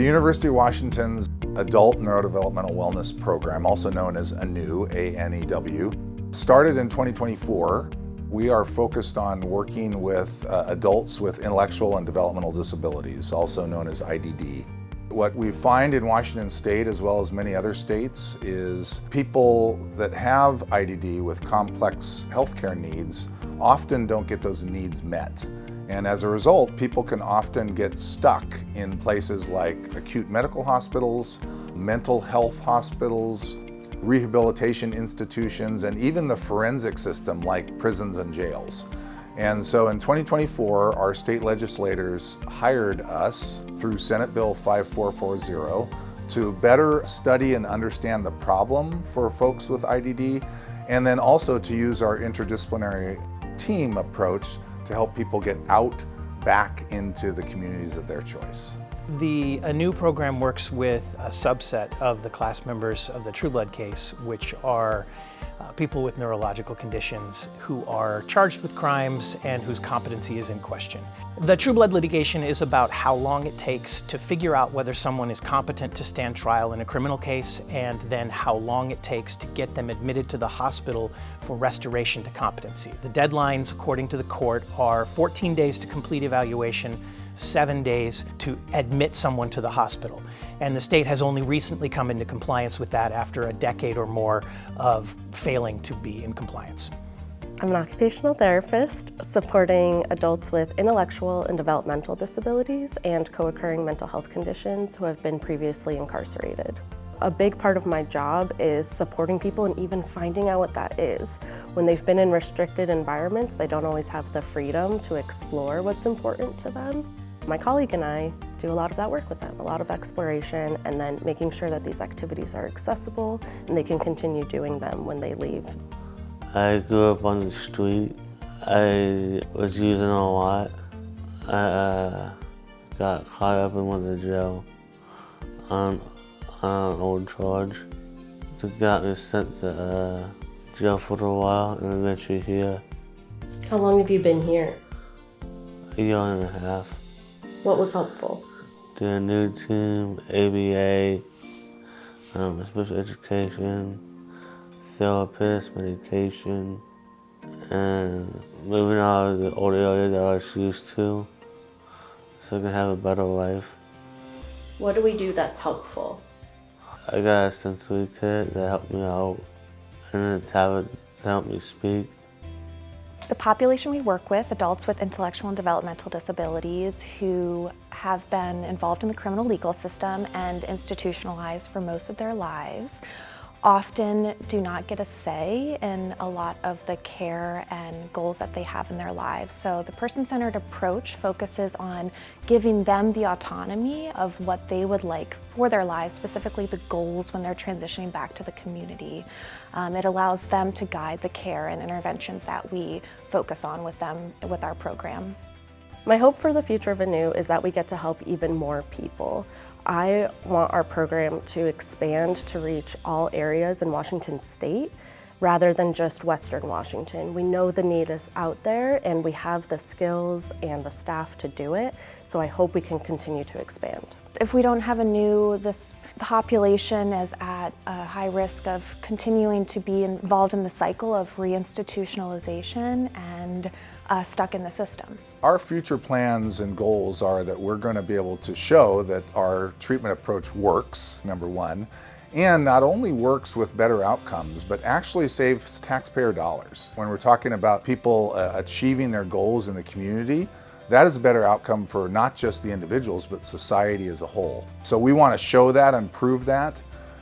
The University of Washington's Adult Neurodevelopmental Wellness Program, also known as ANeW, ANeW, started in 2024. We are focused on working with adults with intellectual and developmental disabilities, also known as IDD. What we find in Washington State, as well as many other states, is people that have IDD with complex healthcare needs often don't get those needs met. And as a result, people can often get stuck in places like acute medical hospitals, mental health hospitals, rehabilitation institutions, and even the forensic system like prisons and jails. And so in 2024, our state legislators hired us through Senate Bill 5440 to better study and understand the problem for folks with IDD, and then also to use our interdisciplinary team approach to help people get out back into the communities of their choice. The ANeW program works with a subset of the class members of the True Blood case, which are people with neurological conditions who are charged with crimes and whose competency is in question. The True Blood litigation is about how long it takes to figure out whether someone is competent to stand trial in a criminal case, and then how long it takes to get them admitted to the hospital for restoration to competency. The deadlines, according to the court, are 14 days to complete evaluation, 7 days to admit someone to the hospital. And the state has only recently come into compliance with that after a decade or more of failing to be in compliance. I'm an occupational therapist supporting adults with intellectual and developmental disabilities and co-occurring mental health conditions who have been previously incarcerated. A big part of my job is supporting people and even finding out what that is. When they've been in restricted environments, they don't always have the freedom to explore what's important to them. My colleague and I do a lot of that work with them, a lot of exploration, and then making sure that these activities are accessible and they can continue doing them when they leave. I grew up on the street. I was using a lot. I got caught up and went to jail on an old charge. It got me sent to jail for a while and eventually here. How long have you been here? A year and a half. What was helpful? The ANeW team, ABA, special education, therapist, medication, and moving out of the old area that I was used to so I can have a better life. What do we do that's helpful? I got a sensory kit that helped me out, and a tablet to help me speak. The population we work with, adults with intellectual and developmental disabilities who have been involved in the criminal legal system and institutionalized for most of their lives, often do not get a say in a lot of the care and goals that they have in their lives. So the person-centered approach focuses on giving them the autonomy of what they would like for their lives, specifically the goals when they're transitioning back to the community. It allows them to guide the care and interventions that we focus on with them with our program. My hope for the future of ANeW is that we get to help even more people. I want our program to expand to reach all areas in Washington State rather than just Western Washington. We know the need is out there and we have the skills and the staff to do it, so I hope we can continue to expand. If we don't have ANeW, this population is at a high risk of continuing to be involved in the cycle of reinstitutionalization and stuck in the system. Our future plans and goals are that we're going to be able to show that our treatment approach works, number one, and not only works with better outcomes, but actually saves taxpayer dollars. When we're talking about people achieving their goals in the community, that is a better outcome for not just the individuals, but society as a whole. So we want to show that and prove that.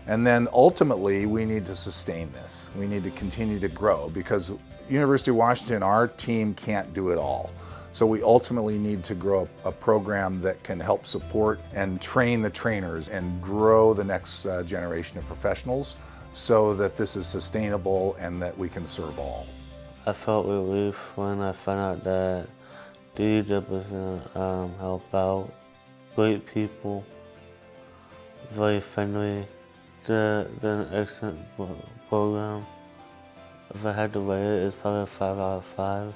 And then ultimately, we need to sustain this. We need to continue to grow because University of Washington, our team can't do it all. So we ultimately need to grow a program that can help support and train the trainers and grow the next generation of professionals so that this is sustainable and that we can serve all. I felt relief when I found out that ANeW was going to help out. Great people, very friendly. They're an excellent program. If I had to rate it, it's probably a 5 out of 5.